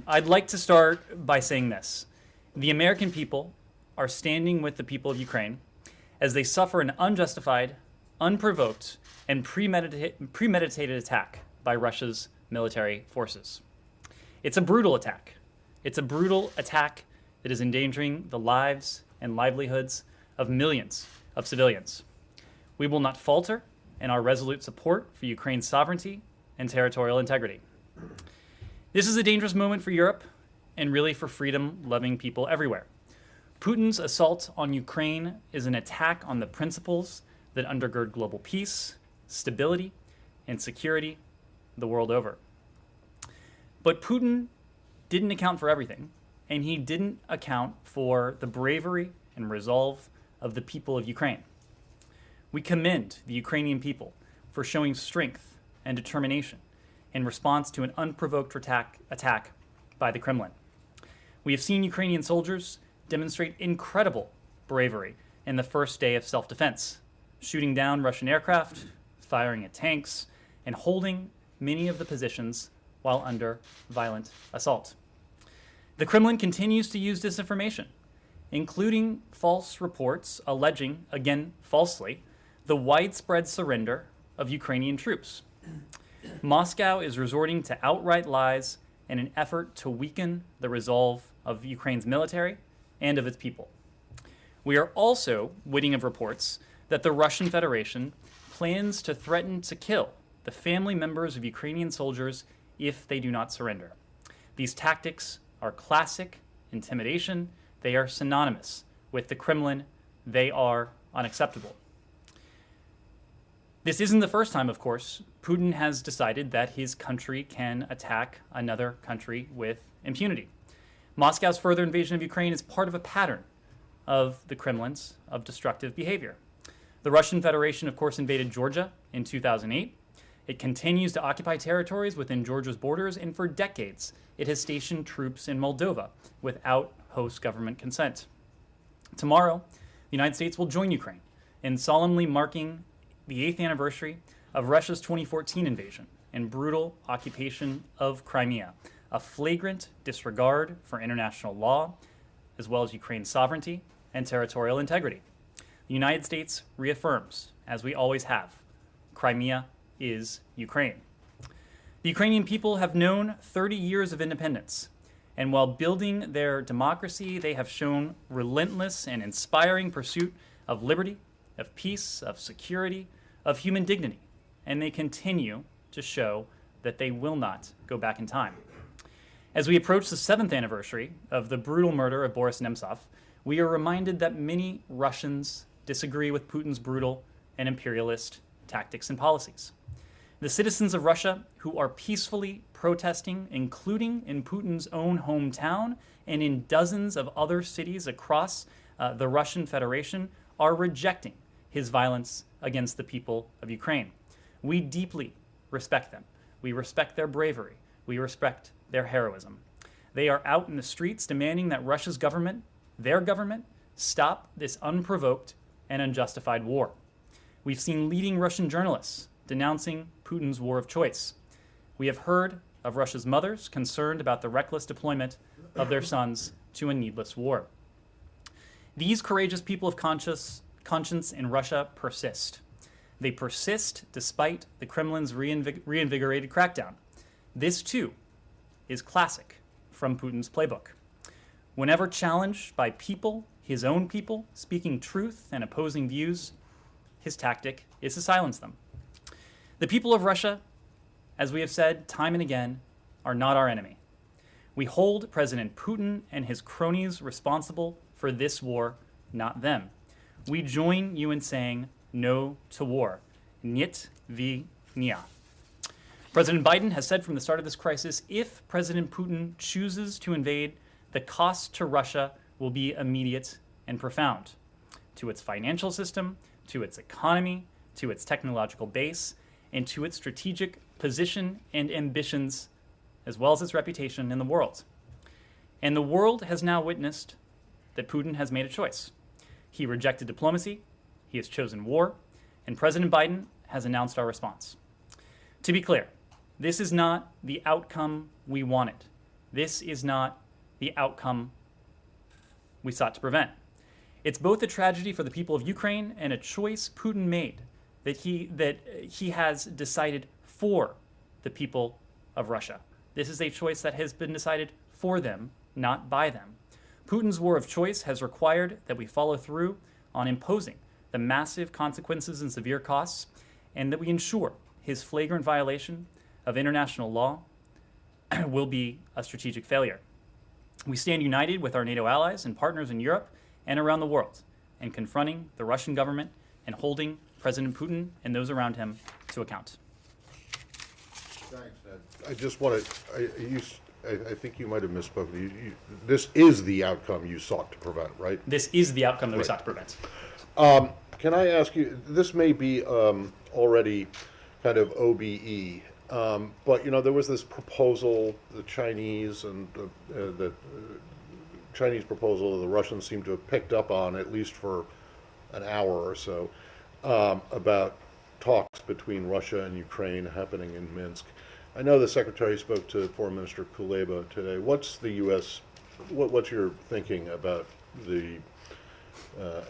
I'd like to start by saying this. The American people are standing with the people of Ukraine as they suffer an unjustified, unprovoked, and premeditated attack by Russia's military forces. It's a brutal attack. It's a brutal attack that is endangering the lives and livelihoods of millions of civilians. We will not falter in our resolute support for Ukraine's sovereignty and territorial integrity. This is a dangerous moment for Europe and really for freedom-loving people everywhere. Putin's assault on Ukraine is an attack on the principles that undergird global peace, stability, and security the world over. But Putin didn't account for everything, and he didn't account for the bravery and resolve of the people of Ukraine. We commend the Ukrainian people for showing strength and determination in response to an unprovoked attack by the Kremlin. We have seen Ukrainian soldiers demonstrate incredible bravery in the first day of self-defense, shooting down Russian aircraft, firing at tanks, and holding many of the positions while under violent assault. The Kremlin continues to use disinformation, including false reports alleging, again falsely, the widespread surrender of Ukrainian troops. Moscow is resorting to outright lies in an effort to weaken the resolve of Ukraine's military and of its people. We are also witting of reports that the Russian Federation plans to threaten to kill the family members of Ukrainian soldiers if they do not surrender. These tactics are classic intimidation. They are synonymous with the Kremlin. They are unacceptable. This isn't the first time, of course, Putin has decided that his country can attack another country with impunity. Moscow's further invasion of Ukraine is part of a pattern of the Kremlin's of destructive behavior. The Russian Federation, of course, invaded Georgia in 2008. It continues to occupy territories within Georgia's borders, and for decades, it has stationed troops in Moldova without host government consent. Tomorrow, the United States will join Ukraine in solemnly marking the 8th anniversary of Russia's 2014 invasion and brutal occupation of Crimea, a flagrant disregard for international law, as well as Ukraine's sovereignty and territorial integrity. The United States reaffirms, as we always have, Crimea is Ukraine. The Ukrainian people have known 30 years of independence, and while building their democracy, they have shown relentless and inspiring pursuit of liberty, of peace, of security, of human dignity, and they continue to show that they will not go back in time. As we approach the 7th anniversary of the brutal murder of Boris Nemtsov, we are reminded that many Russians disagree with Putin's brutal and imperialist tactics and policies. The citizens of Russia who are peacefully protesting, including in Putin's own hometown and in dozens of other cities across the Russian Federation, are rejecting his violence against the people of Ukraine. We deeply respect them. We respect their bravery. We respect their heroism. They are out in the streets demanding that Russia's government, their government, stop this unprovoked and unjustified war. We've seen leading Russian journalists denouncing Putin's war of choice. We have heard of Russia's mothers concerned about the reckless deployment of their sons to a needless war. These courageous people of conscience in Russia persist. They persist despite the Kremlin's reinvigorated crackdown. This, too, is classic from Putin's playbook. Whenever challenged by people, his own people, speaking truth and opposing views, his tactic is to silence them. The people of Russia, as we have said time and again, are not our enemy. We hold President Putin and his cronies responsible for this war, not them. We join you in saying no to war. Нет войне. President Biden has said from the start of this crisis, if President Putin chooses to invade, the cost to Russia will be immediate and profound. To its financial system, to its economy, to its technological base, and to its strategic position and ambitions, as well as its reputation in the world. And the world has now witnessed that Putin has made a choice. He rejected diplomacy, he has chosen war, and President Biden has announced our response. To be clear, this is not the outcome we wanted, This is not the outcome we sought to prevent. It's both a tragedy for the people of Ukraine and a choice Putin made that he has decided for the people of Russia. This is a choice that has been decided for them, not by them. Putin's war of choice has required that we follow through on imposing the massive consequences and severe costs, and that we ensure his flagrant violation of international law will be a strategic failure. We stand united with our NATO allies and partners in Europe and around the world in confronting the Russian government and holding President Putin and those around him to account. Thanks, Ned. I just want to, I think you might have misspoken. This is the outcome you sought to prevent, right? This is the outcome that we sought to prevent. Can I ask you, this may be already kind of OBE, but you know, there was this proposal, the Chinese and the Chinese proposal the Russians seem to have picked up on, at least for an hour or so, about talks between Russia and Ukraine happening in Minsk. I know the Secretary spoke to Foreign Minister Kuleba today. What's the U.S., what's your thinking about the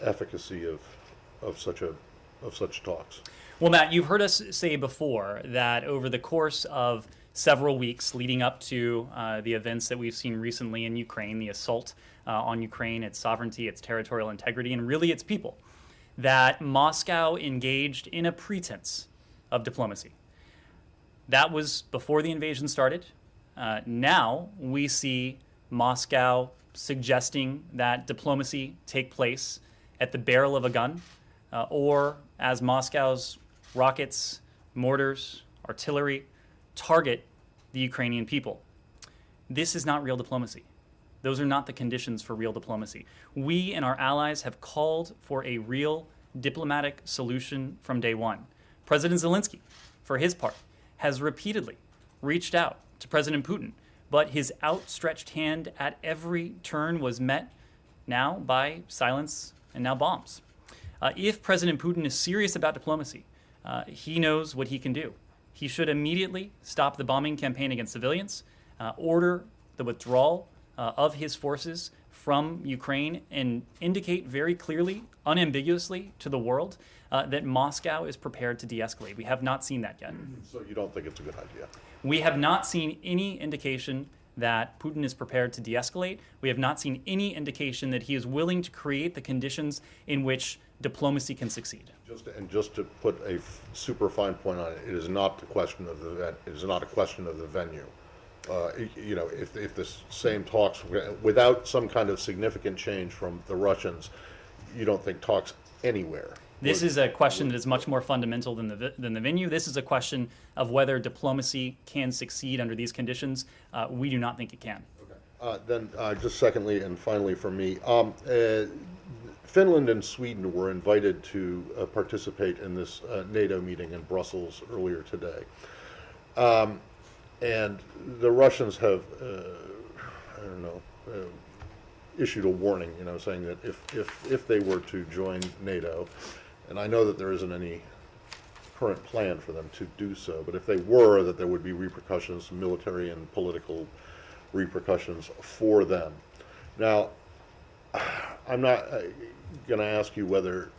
efficacy of such talks? Well, Matt, you've heard us say before that over the course of several weeks leading up to the events that we've seen recently in Ukraine, the assault on Ukraine, its sovereignty, its territorial integrity, and really its people, that Moscow engaged in a pretense of diplomacy. That was before the invasion started. Now we see Moscow suggesting that diplomacy take place at the barrel of a gun, or as Moscow's rockets, mortars, artillery target the Ukrainian people. This is not real diplomacy. Those are not the conditions for real diplomacy. We and our allies have called for a real diplomatic solution from day one. President Zelensky, for his part, has repeatedly reached out to President Putin, but his outstretched hand at every turn was met now by silence and now bombs. If President Putin is serious about diplomacy, he knows what he can do. He should immediately stop the bombing campaign against civilians, order the withdrawal of his forces from Ukraine, and indicate very clearly, unambiguously to the world that Moscow is prepared to de-escalate. We have not seen that yet. So you don't think it's a good idea? We have not seen any indication that Putin is prepared to de-escalate. We have not seen any indication that he is willing to create the conditions in which diplomacy can succeed. Just to put a super fine point on it, it is not the question of the it is not a question of the venue. You know, if the same talks without some kind of significant change from the Russians, you don't think talks anywhere. This is a question that is much more fundamental than the venue. This is a question of whether diplomacy can succeed under these conditions. We do not think it can. Okay. Then just secondly and finally for me, Finland and Sweden were invited to participate in this NATO meeting in Brussels earlier today. And the Russians have, I don't know, issued a warning, you know, saying that if they were to join NATO, and I know that there isn't any current plan for them to do so, but if they were, that there would be repercussions, military and political repercussions for them. Now, I'm not going to ask you whether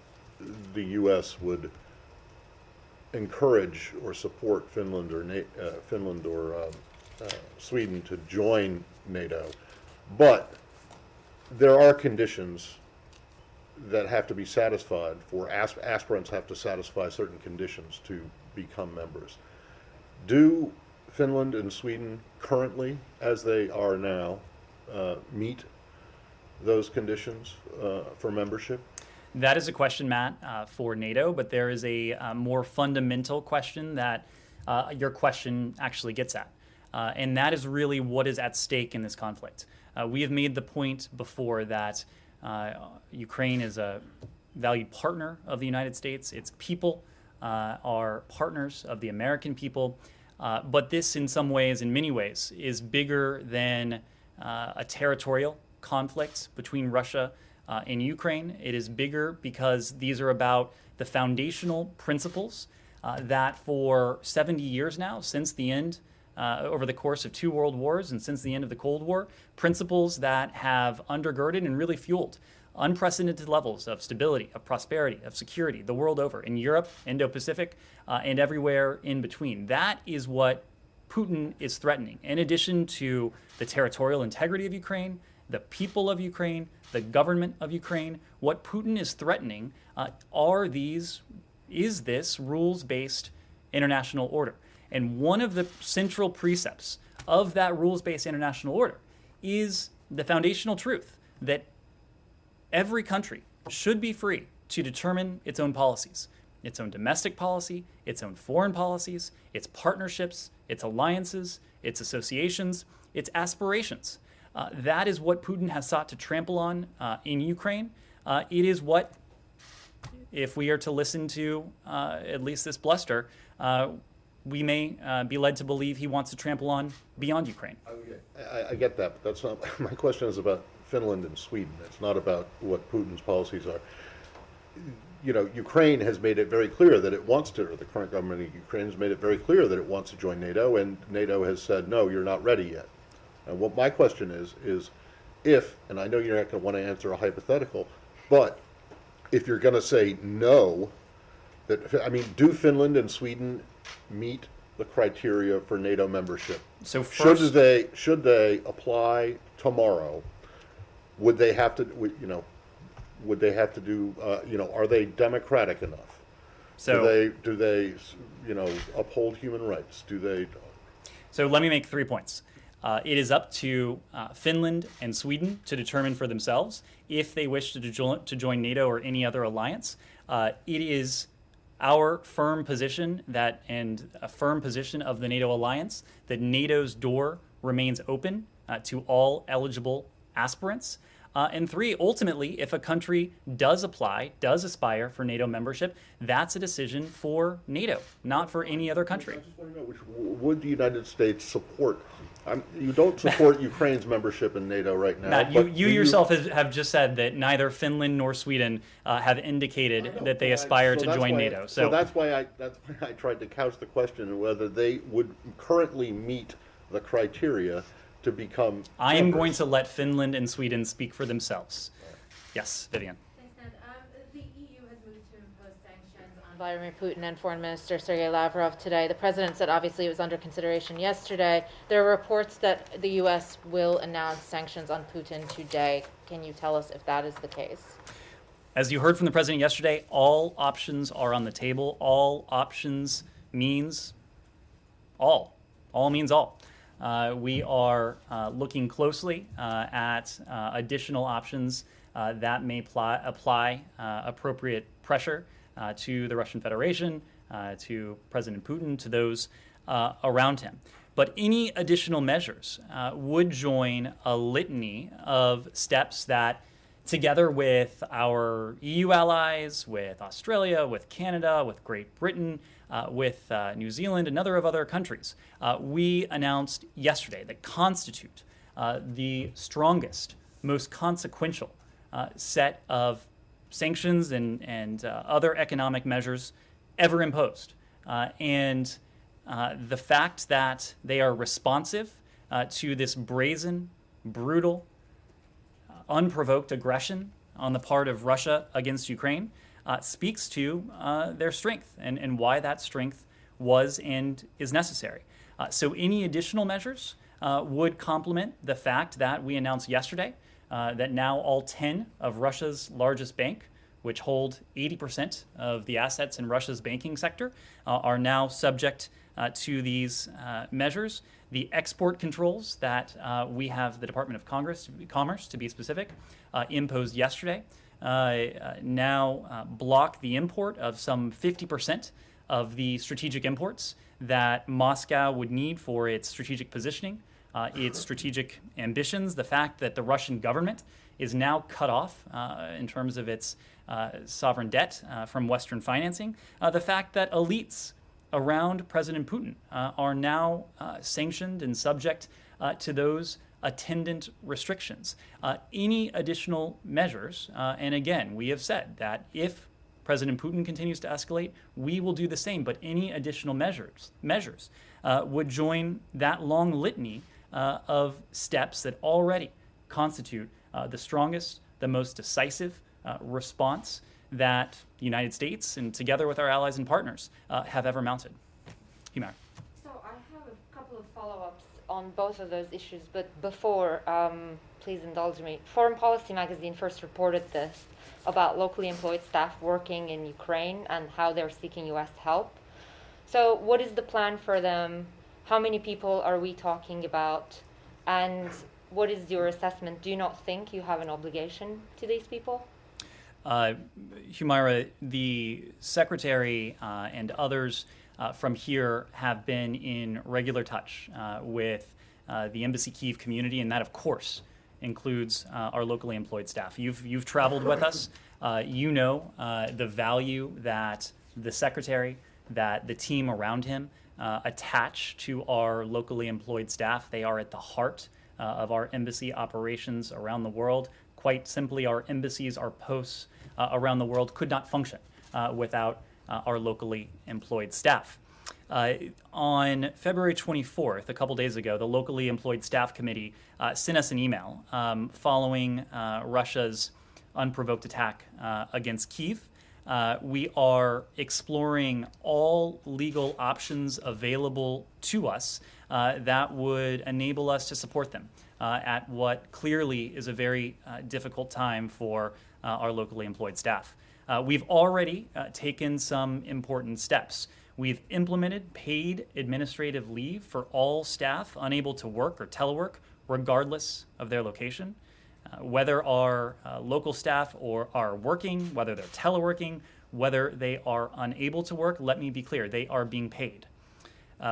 the U.S. would encourage or support Finland or Sweden to join NATO, but there are conditions that have to be satisfied. For aspirants have to satisfy certain conditions to become members. Do Finland and Sweden currently, as they are now, meet those conditions for membership? That is a question, Matt, for NATO, but there is a more fundamental question that your question actually gets at. And that is really what is at stake in this conflict. We have made the point before that Ukraine is a valued partner of the United States. Its people are partners of the American people. But this, in some ways, in many ways, is bigger than a territorial conflict between Russia and Ukraine. It is bigger because these are about the foundational principles that for 70 years now, since the end over the course of 2 world wars and since the end of the Cold War, principles that have undergirded and really fueled unprecedented levels of stability, of prosperity, of security the world over, in Europe, Indo-Pacific, and everywhere in between. That is what Putin is threatening. In addition to the territorial integrity of Ukraine, the people of Ukraine, the government of Ukraine, what Putin is threatening is this rules-based international order. And one of the central precepts of that rules-based international order is the foundational truth that every country should be free to determine its own policies, its own domestic policy, its own foreign policies, its partnerships, its alliances, its associations, its aspirations. That is what Putin has sought to trample on in Ukraine. It is what, if we are to listen to at least this bluster, we may be led to believe he wants to trample on beyond Ukraine. I get that, but that's not my question. Is about Finland and Sweden. It's not about what Putin's policies are. You know, Ukraine has made it very clear that it wants to, or the current government of Ukraine has made it very clear that it wants to join NATO, and NATO has said, no, you're not ready yet. And what my question is if, and I know you're not going to want to answer a hypothetical, but if you're going to say no, do Finland and Sweden meet the criteria for NATO membership? So first, should they apply tomorrow? Would they have to, would they have to do, are they democratic enough? So do they uphold human rights? So let me make 3 points. It is up to Finland and Sweden to determine for themselves if they wish to join NATO or any other alliance. It is our firm position and a firm position of the NATO alliance that NATO's door remains open to all eligible aspirants. And 3, ultimately, if a country does aspire for NATO membership, that's a decision for NATO, not for any other country. I just want to know, which would the United States support? You don't support Ukraine's membership in NATO right now. Matt, you yourself have just said that neither Finland nor Sweden have indicated that they aspire to join NATO. So that's why I tried to couch the question whether they would currently meet the criteria to become I am going to let Finland and Sweden speak for themselves. Yes, Vivian. Thanks, Ned. The EU has moved to impose sanctions on Vladimir Putin and Foreign Minister Sergei Lavrov today. The president said obviously it was under consideration yesterday. There are reports that the U.S. will announce sanctions on Putin today. Can you tell us if that is the case? As you heard from the president yesterday, all options are on the table. All options means all. All means all. We are looking closely at additional options that may apply appropriate pressure to the Russian Federation, to President Putin, to those around him. But any additional measures would join a litany of steps that, together with our EU allies, with Australia, with Canada, with Great Britain, with New Zealand, and other countries, we announced yesterday that constitute the strongest, most consequential set of sanctions and other economic measures ever imposed. And the fact that they are responsive to this brazen, brutal, unprovoked aggression on the part of Russia against Ukraine speaks to their strength and why that strength was and is necessary. So any additional measures would complement the fact that we announced yesterday that now all 10 of Russia's largest bank, which hold 80% of the assets in Russia's banking sector, are now subject to these measures. The export controls that we have the Department of Commerce, to be specific, imposed yesterday now block the import of some 50% of the strategic imports that Moscow would need for its strategic positioning, its strategic ambitions. The fact that the Russian government is now cut off in terms of its sovereign debt from Western financing. The fact that elites around President Putin are now sanctioned and subject to those attendant restrictions. Any additional measures, and again, we have said that if President Putin continues to escalate, we will do the same. But any additional measures would join that long litany of steps that already constitute the strongest, the most decisive response that the United States, and together with our allies and partners, have ever mounted. Humara. So I have a couple of follow-ups on both of those issues, but before, please indulge me. Foreign Policy magazine first reported this about locally employed staff working in Ukraine and how they're seeking U.S. help. So what is the plan for them? How many people are we talking about? And what is your assessment? Do you not think you have an obligation to these people? Humira, the Secretary and others from here have been in regular touch with the Embassy Kyiv community, and that, of course, includes our locally employed staff. You've traveled with us. You know the value that the Secretary, that the team around him attach to our locally employed staff. They are at the heart of our embassy operations around the world. Quite simply, our embassies, our posts around the world could not function without our locally employed staff. On February 24th, a couple days ago, the Locally Employed Staff Committee sent us an email following Russia's unprovoked attack against Kyiv. We are exploring all legal options available to us that would enable us to support them at what clearly is a very difficult time for our locally employed staff. We've already taken some important steps. We've implemented paid administrative leave for all staff unable to work or telework, regardless of their location. Whether our local staff are working, whether they're teleworking, whether they are unable to work, let me be clear, they are being paid.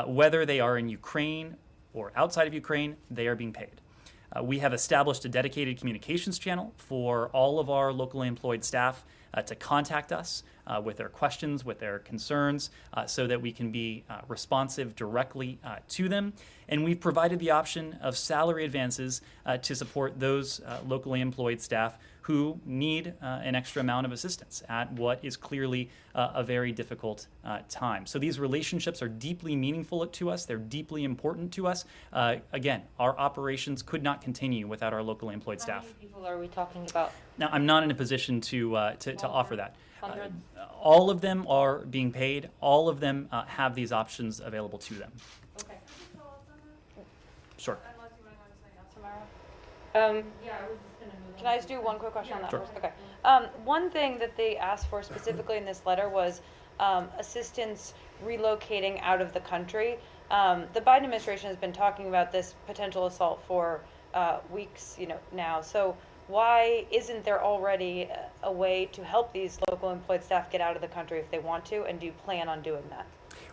Whether they are in Ukraine or outside of Ukraine, they are being paid. We have established a dedicated communications channel for all of our locally employed staff to contact us with their questions, with their concerns, so that we can be responsive directly to them. And we've provided the option of salary advances to support those locally employed staff who need an extra amount of assistance at what is clearly a very difficult time. So these relationships are deeply meaningful to us. They're deeply important to us. Again, our operations could not continue without our locally employed staff. How many people are we talking about? Now, I'm not in a position to offer that. Hundreds? All of them are being paid. All of them have these options available to them. Okay. Sure. Unless you want to go on something else, Tamara. Yeah, I was just going to move on. Can I just do one quick question on that Sure. first? Okay. One thing that they asked for specifically in this letter was assistance relocating out of the country. The Biden administration has been talking about this potential assault for weeks, now. So why isn't there already a way to help these local employed staff get out of the country if they want to, and do you plan on doing that?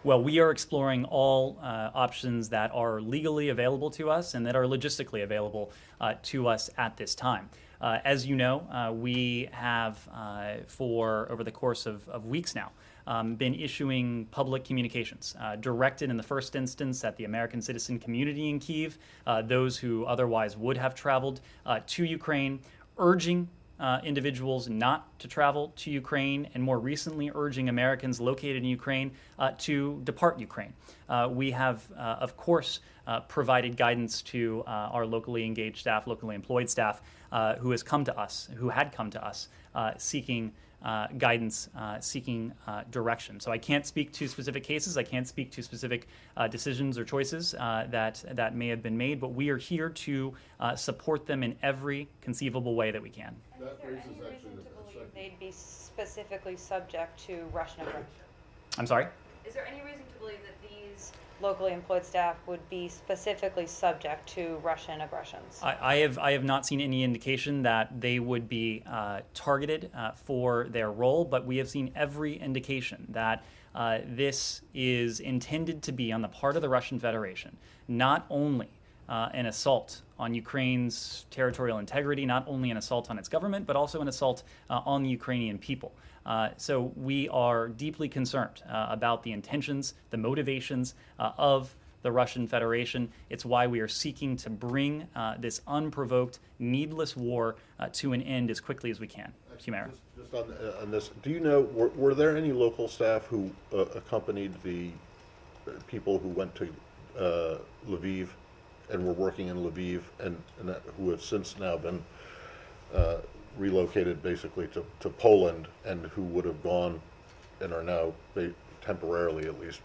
Well, we are exploring all options that are legally available to us and that are logistically available to us at this time. As you know, we have, for over the course of weeks now, been issuing public communications directed in the first instance at the American citizen community in Kyiv, those who otherwise would have traveled to Ukraine, urging individuals not to travel to Ukraine, and more recently urging Americans located in Ukraine to depart Ukraine. We have, of course, provided guidance to our locally engaged staff, locally employed staff, who had come to us seeking guidance, seeking direction. So I can't speak to specific cases. I can't speak to specific decisions or choices that may have been made, but we are here to support them in every conceivable way that we can. And is there any reason to believe they'd be specifically subject to Russian aggression? I'm sorry? Is there any reason to believe that these locally employed staff would be specifically subject to Russian aggressions? I have not seen any indication that they would be targeted for their role, but we have seen every indication that this is intended to be on the part of the Russian Federation, not only an assault on Ukraine's territorial integrity, not only an assault on its government, but also an assault on the Ukrainian people. So we are deeply concerned about the intentions, the motivations of the Russian Federation. It's why we are seeking to bring this unprovoked, needless war to an end as quickly as we can. Humara. Just Just on this, do you know, were there any local staff who accompanied the people who went to Lviv and were working in Lviv and who have since now been relocated basically to Poland and who would have gone and are now temporarily at least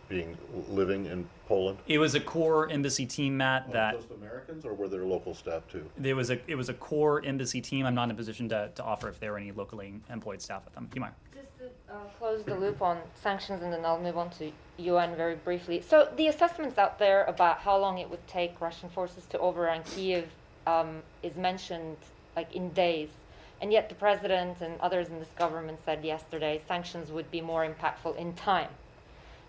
living in Poland? It was a core embassy team, Matt. That just Americans, or were there local staff too? it was a core embassy team. I'm not in a position to offer if there were any locally employed staff with them. Humar. Just to close the loop on sanctions, and then I'll move on to UN very briefly. So the assessments out there about how long it would take Russian forces to overrun Kiev is mentioned like in days. And yet the president and others in this government said yesterday sanctions would be more impactful in time.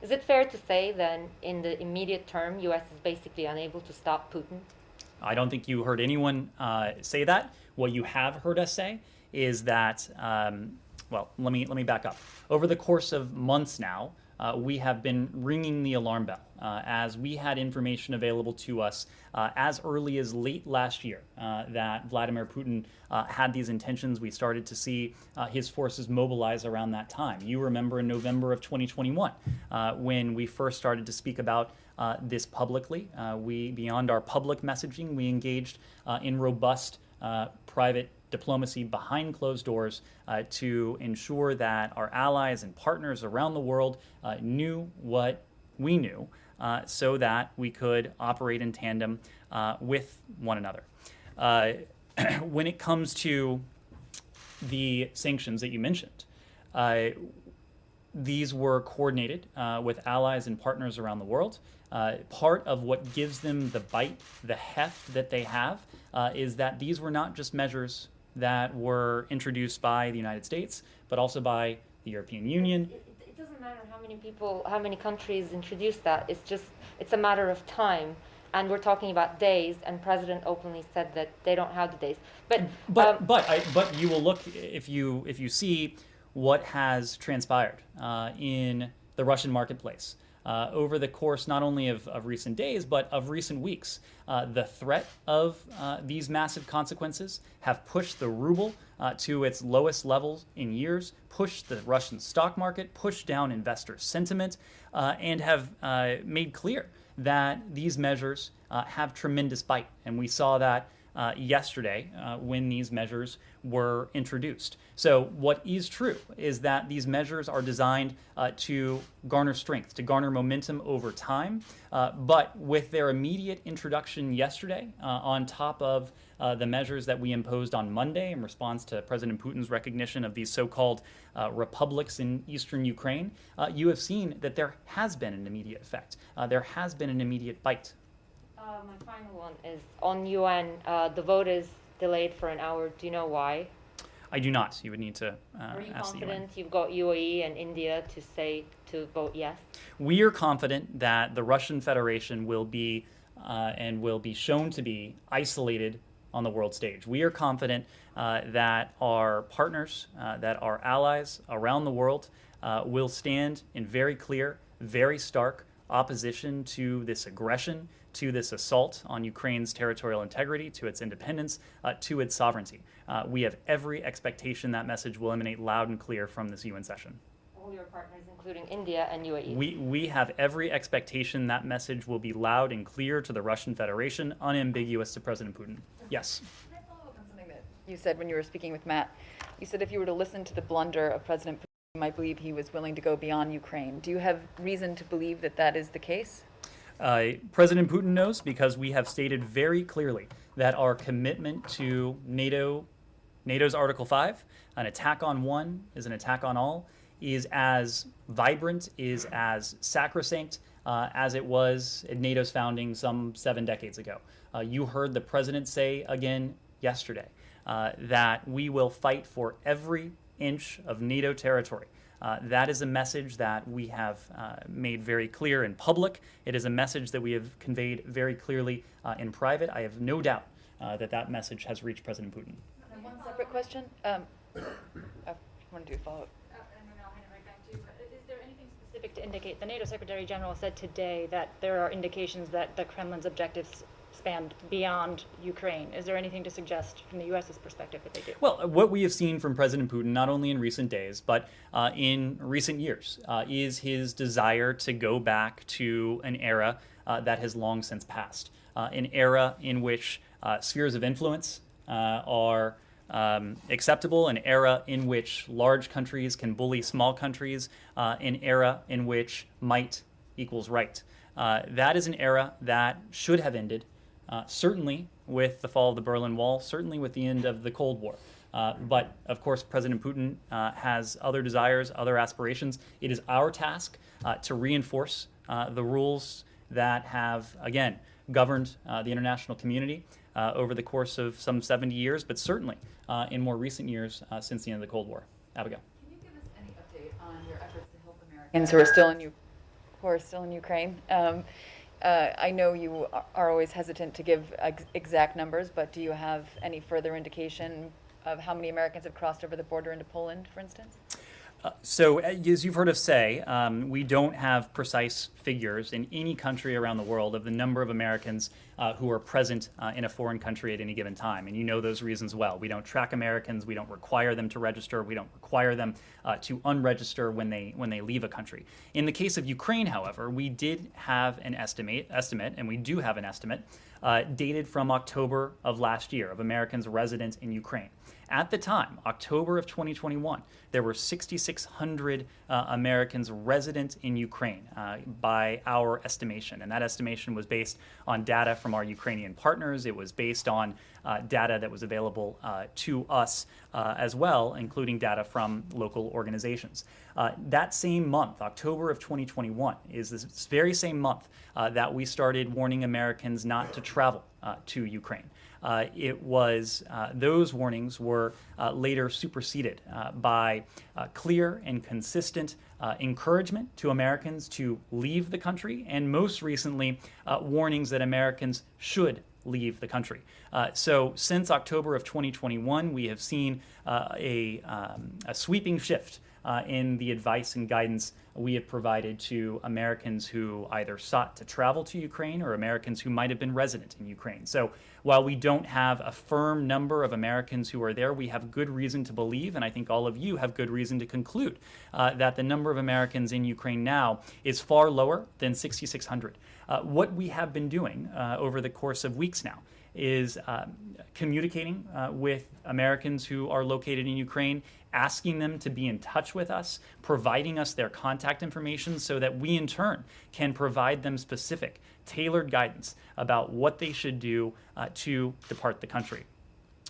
Is it fair to say then in the immediate term, U.S. is basically unable to stop Putin? I don't think you heard anyone say that. What you have heard us say is that, well, let me back up. Over the course of months now, we have been ringing the alarm bell as we had information available to us as early as late last year that Vladimir Putin had these intentions. We started to see his forces mobilize around that time. You remember in November of 2021 when we first started to speak about this publicly. Beyond our public messaging, we engaged in robust private diplomacy behind closed doors to ensure that our allies and partners around the world knew what we knew so that we could operate in tandem with one another. When it comes to the sanctions that you mentioned, these were coordinated with allies and partners around the world. Part of what gives them the bite, the heft that they have, is that these were not just measures that were introduced by the United States, but also by the European Union. It doesn't matter how many people, how many countries introduce that. It's a matter of time. And we're talking about days, and President openly said that they don't have the days. But you will look, if you see what has transpired in the Russian marketplace over the course not only of recent days, but of recent weeks. The threat of these massive consequences have pushed the ruble to its lowest levels in years, pushed the Russian stock market, pushed down investor sentiment, and have made clear that these measures have tremendous bite. And we saw that yesterday when these measures were introduced. So what is true is that these measures are designed to garner strength, to garner momentum over time. But with their immediate introduction yesterday, on top of the measures that we imposed on Monday in response to President Putin's recognition of these so-called republics in eastern Ukraine, you have seen that there has been an immediate effect. There has been an immediate bite. My final one is on UN. The vote is delayed for an hour. Do you know why? I do not. You would need to Are you ask the UN. confident you've got UAE and India to vote yes? We are confident that the Russian Federation will be and will be shown to be isolated on the world stage. We are confident that our partners, that our allies around the world will stand in very clear, very stark opposition to this aggression, to this assault on Ukraine's territorial integrity, to its independence, to its sovereignty. We have every expectation that message will emanate loud and clear from this UN session. All your partners, including India and UAE. We have every expectation that message will be loud and clear to the Russian Federation, unambiguous to President Putin. Yes? Can I follow up on something that you said when you were speaking with Matt? You said if you were to listen to the blunder of President Putin, you might believe he was willing to go beyond Ukraine. Do you have reason to believe that that is the case? President Putin knows, because we have stated very clearly that our commitment to NATO's Article 5, an attack on one is an attack on all, is as vibrant, is as sacrosanct as it was at NATO's founding some 7 decades ago. You heard the president say again yesterday that we will fight for every inch of NATO territory. That is a message that we have made very clear in public. It is a message that we have conveyed very clearly in private. I have no doubt that message has reached President Putin. And one separate question. I want to do a follow-up. And then I'll hand it right back to you. But is there anything specific to indicate? The NATO Secretary General said today that there are indications that the Kremlin's objectives expand beyond Ukraine? Is there anything to suggest from the U.S.'s perspective that they do? Well, what we have seen from President Putin, not only in recent days, but in recent years, is his desire to go back to an era that has long since passed, an era in which spheres of influence are acceptable, an era in which large countries can bully small countries, an era in which might equals right. That is an era that should have ended, certainly with the fall of the Berlin Wall, certainly with the end of the Cold War. But of course, President Putin has other desires, other aspirations. It is our task to reinforce the rules that have, again, governed the international community over the course of some 70 years, but certainly in more recent years since the end of the Cold War. Abigail. Can you give us any update on your efforts to help Americans who are still in Ukraine? I know you are always hesitant to give exact numbers, but do you have any further indication of how many Americans have crossed over the border into Poland, for instance? So, as you've heard us say, we don't have precise figures in any country around the world of the number of Americans who are present in a foreign country at any given time. And you know those reasons well. We don't track Americans. We don't require them to register. We don't require them to unregister when they leave a country. In the case of Ukraine, however, we did have an estimate, and we do have an estimate dated from October of last year of Americans resident in Ukraine. At the time, October of 2021, there were 6,600 Americans resident in Ukraine by our estimation. And that estimation was based on data from our Ukrainian partners. It was based on data that was available to us as well, including data from local organizations. That same month, October of 2021, is this very same month that we started warning Americans not to travel to Ukraine. Those warnings were later superseded by clear and consistent encouragement to Americans to leave the country, and most recently, warnings that Americans should leave the country. So since October of 2021, we have seen a sweeping shift in the advice and guidance we have provided to Americans who either sought to travel to Ukraine or Americans who might have been resident in Ukraine. So while we don't have a firm number of Americans who are there, we have good reason to believe, and I think all of you have good reason to conclude, that the number of Americans in Ukraine now is far lower than 6,600. What we have been doing over the course of weeks now is communicating with Americans who are located in Ukraine, asking them to be in touch with us, providing us their contact information so that we in turn can provide them specific, tailored guidance about what they should do to depart the country.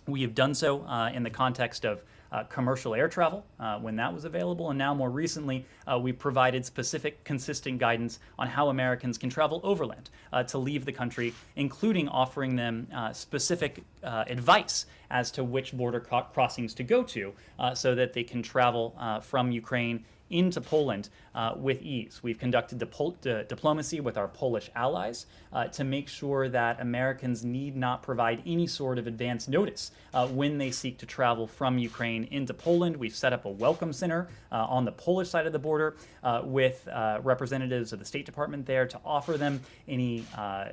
We have done so in the context of commercial air travel when that was available, and now more recently we provided specific, consistent guidance on how Americans can travel overland to leave the country, including offering them specific advice as to which border crossings to go to so that they can travel from Ukraine into Poland with ease. We've conducted diplomacy with our Polish allies to make sure that Americans need not provide any sort of advance notice when they seek to travel from Ukraine into Poland. We've set up a welcome center on the Polish side of the border with representatives of the State Department there to offer them any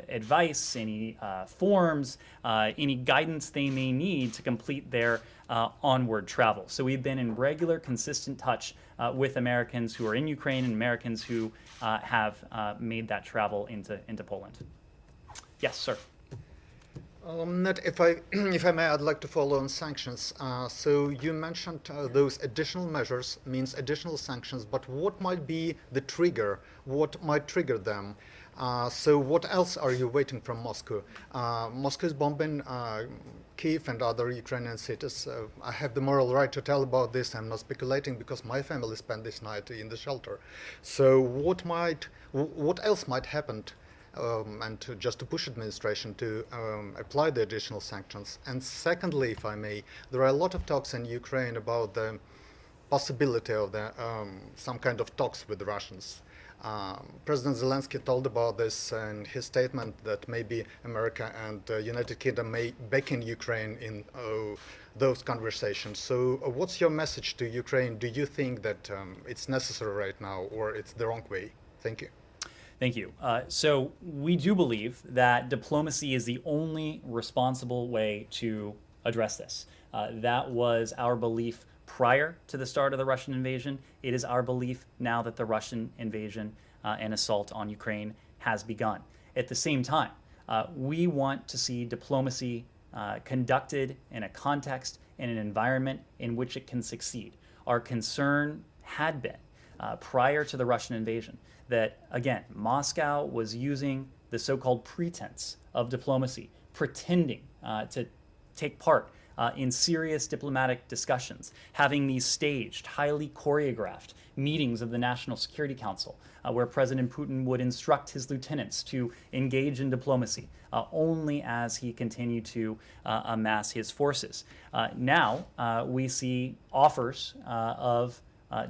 advice, any forms, any guidance they may need to complete their onward travel. So we've been in regular, consistent touch with Americans who are in Ukraine and Americans who have made that travel into Poland. Yes, sir. Ned, if I may, I'd like to follow on sanctions. So you mentioned those additional measures means additional sanctions, but what might be the trigger? What might trigger them? So what else are you waiting from Moscow? Moscow is bombing Kyiv and other Ukrainian cities. I have the moral right to tell about this. I'm not speculating because my family spent this night in the shelter. So what else might happen? And just to push administration to apply the additional sanctions. And secondly, if I may, there are a lot of talks in Ukraine about the possibility of some kind of talks with the Russians. President Zelensky told about this in his statement that maybe America and United Kingdom may back in Ukraine in those conversations. So what's your message to Ukraine? Do you think that it's necessary right now or it's the wrong way? Thank you. Thank you. So we do believe that diplomacy is the only responsible way to address this. That was our belief prior to the start of the Russian invasion. It is our belief now that the Russian invasion and assault on Ukraine has begun. At the same time, we want to see diplomacy conducted in a context and an environment in which it can succeed. Our concern had been, prior to the Russian invasion, that, again, Moscow was using the so-called pretense of diplomacy, pretending to take part in serious diplomatic discussions, having these staged, highly choreographed meetings of the National Security Council, where President Putin would instruct his lieutenants to engage in diplomacy, only as he continued to amass his forces. Now we see offers of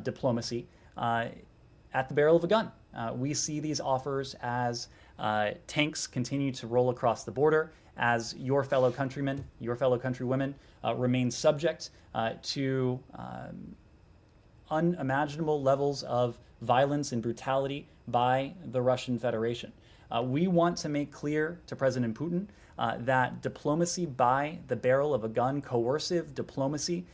diplomacy at the barrel of a gun. We see these offers as tanks continue to roll across the border, as your fellow countrymen, your fellow countrywomen remain subject to unimaginable levels of violence and brutality by the Russian Federation. We want to make clear to President Putin that diplomacy by the barrel of a gun, coercive diplomacy,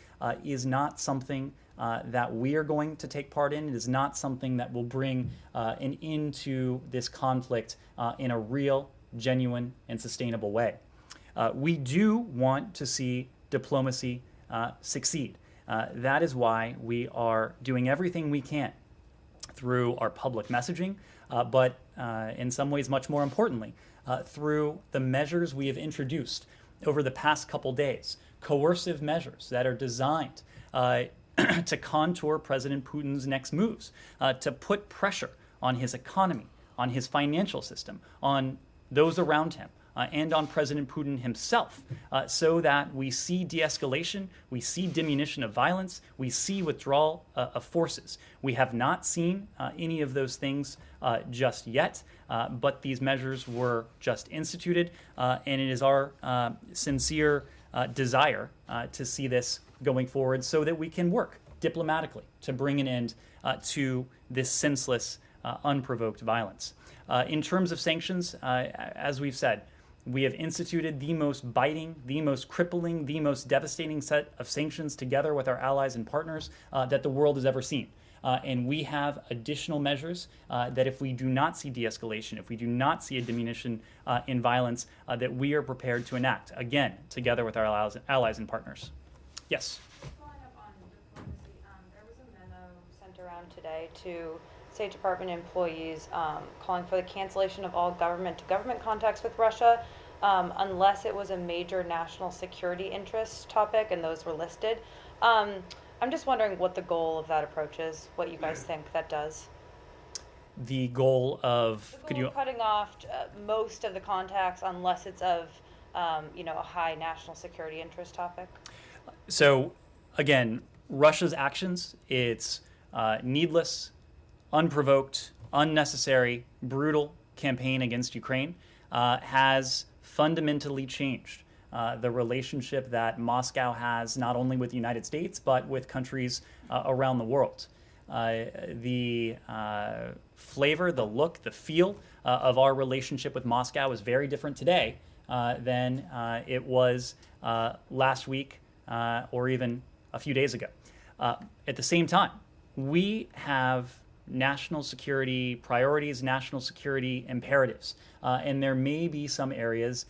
is not something that we are going to take part in. It is not something that will bring an end to this conflict in a real, genuine, and sustainable way. We do want to see diplomacy succeed. That is why we are doing everything we can through our public messaging, but in some ways, much more importantly, through the measures we have introduced over the past couple days, coercive measures that are designed to contour President Putin's next moves, to put pressure on his economy, on his financial system, on those around him, and on President Putin himself, so that we see de-escalation, we see diminution of violence, we see withdrawal of forces. We have not seen any of those things just yet, but these measures were just instituted, and it is our sincere desire to see this going forward so that we can work diplomatically to bring an end to this senseless, unprovoked violence. In terms of sanctions, as we've said, we have instituted the most biting, the most crippling, the most devastating set of sanctions together with our allies and partners that the world has ever seen. And we have additional measures that if we do not see de-escalation, if we do not see a diminution in violence, that we are prepared to enact, again, together with our allies and partners. Yes? Following up on diplomacy, there was a memo sent around today to State Department employees calling for the cancellation of all government-to-government contacts with Russia unless it was a major national security interest topic, and those were listed. I'm just wondering what the goal of that approach is, what you guys think that does. The goal of... Cutting off most of the contacts unless it's of a high national security interest topic. So, again, Russia's actions, it's needless, unprovoked, unnecessary, brutal campaign against Ukraine has fundamentally changed the relationship that Moscow has not only with the United States, but with countries around the world. The flavor, the look, the feel of our relationship with Moscow is very different today than it was last week or even a few days ago. At the same time, we have national security priorities, national security imperatives, and there may be some areas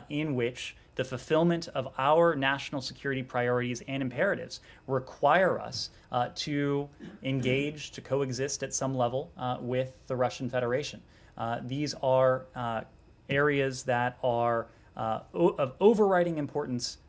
in which the fulfillment of our national security priorities and imperatives require us to engage, to coexist at some level with the Russian Federation. These are areas that are of overriding importance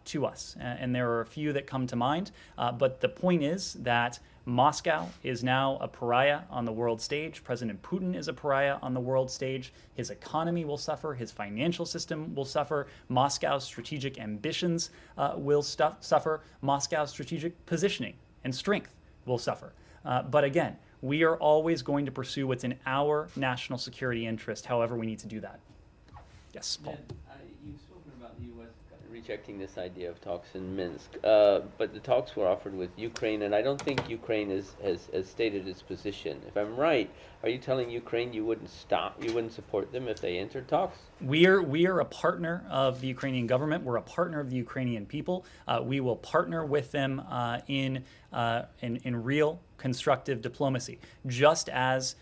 to us, and there are a few that come to mind, but the point is that Moscow is now a pariah on the world stage. President Putin is a pariah on the world stage. His economy will suffer. His financial system will suffer. Moscow's strategic ambitions will suffer. Moscow's strategic positioning and strength will suffer. But again, we are always going to pursue what's in our national security interest, however we need to do that. Yes, Paul. Ned, you've spoken about the U.S. rejecting this idea of talks in Minsk, but the talks were offered with Ukraine, and I don't think Ukraine has stated its position. If I'm right, are you telling Ukraine you wouldn't support them if they entered talks? We are a partner of the Ukrainian government. We're a partner of the Ukrainian people. We will partner with them in real constructive diplomacy, just as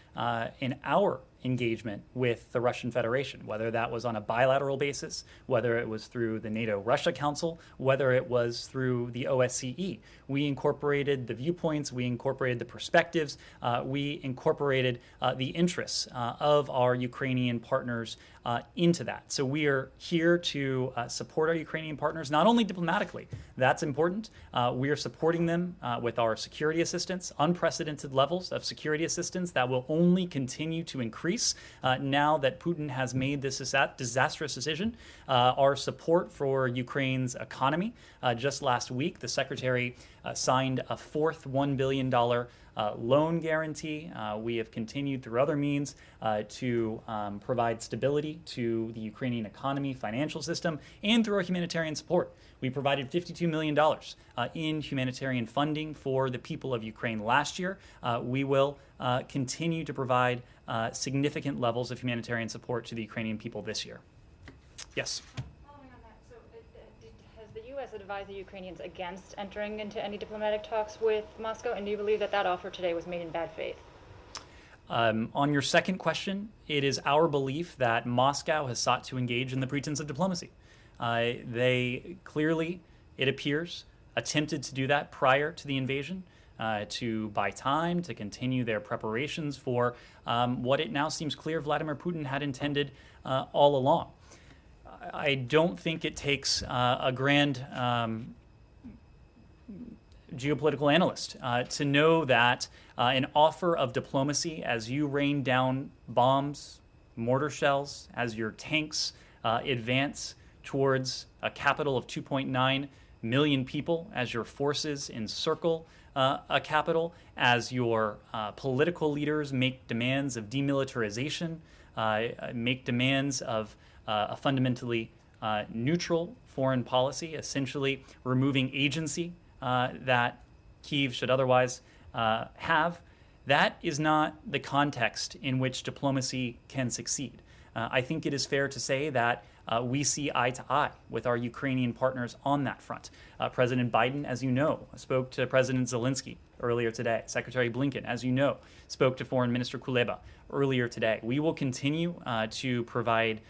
in our engagement with the Russian Federation, whether that was on a bilateral basis, whether it was through the NATO-Russia Council, whether it was through the OSCE. We incorporated the viewpoints, we incorporated the perspectives, we incorporated the interests of our Ukrainian partners into that. So we are here to support our Ukrainian partners, not only diplomatically, that's important. We are supporting them with our security assistance, unprecedented levels of security assistance that will only continue to increase now that Putin has made this disastrous decision. Our support for Ukraine's economy. Just last week, the Secretary signed a fourth $1 billion loan guarantee. We have continued through other means to provide stability to the Ukrainian economy, financial system, and through our humanitarian support. We provided $52 million in humanitarian funding for the people of Ukraine last year. We will continue to provide significant levels of humanitarian support to the Ukrainian people this year. Yes? Following on that, so has the U.S. advised the Ukrainians against entering into any diplomatic talks with Moscow, and do you believe that that offer today was made in bad faith? On your second question, it is our belief that Moscow has sought to engage in the pretense of diplomacy. They clearly, it appears, attempted to do that prior to the invasion, to buy time, to continue their preparations for what it now seems clear Vladimir Putin had intended all along. I don't think it takes a grand geopolitical analyst to know that an offer of diplomacy as you rain down bombs, mortar shells, as your tanks advance towards a capital of 2.9 million people, as your forces encircle a capital, as your political leaders make demands of demilitarization, make demands of a fundamentally neutral foreign policy, essentially removing agency that Kyiv should otherwise have. That is not the context in which diplomacy can succeed. I think it is fair to say that we see eye to eye with our Ukrainian partners on that front. President Biden, as you know, spoke to President Zelensky earlier today. Secretary Blinken, as you know, spoke to Foreign Minister Kuleba earlier today. We will continue to provide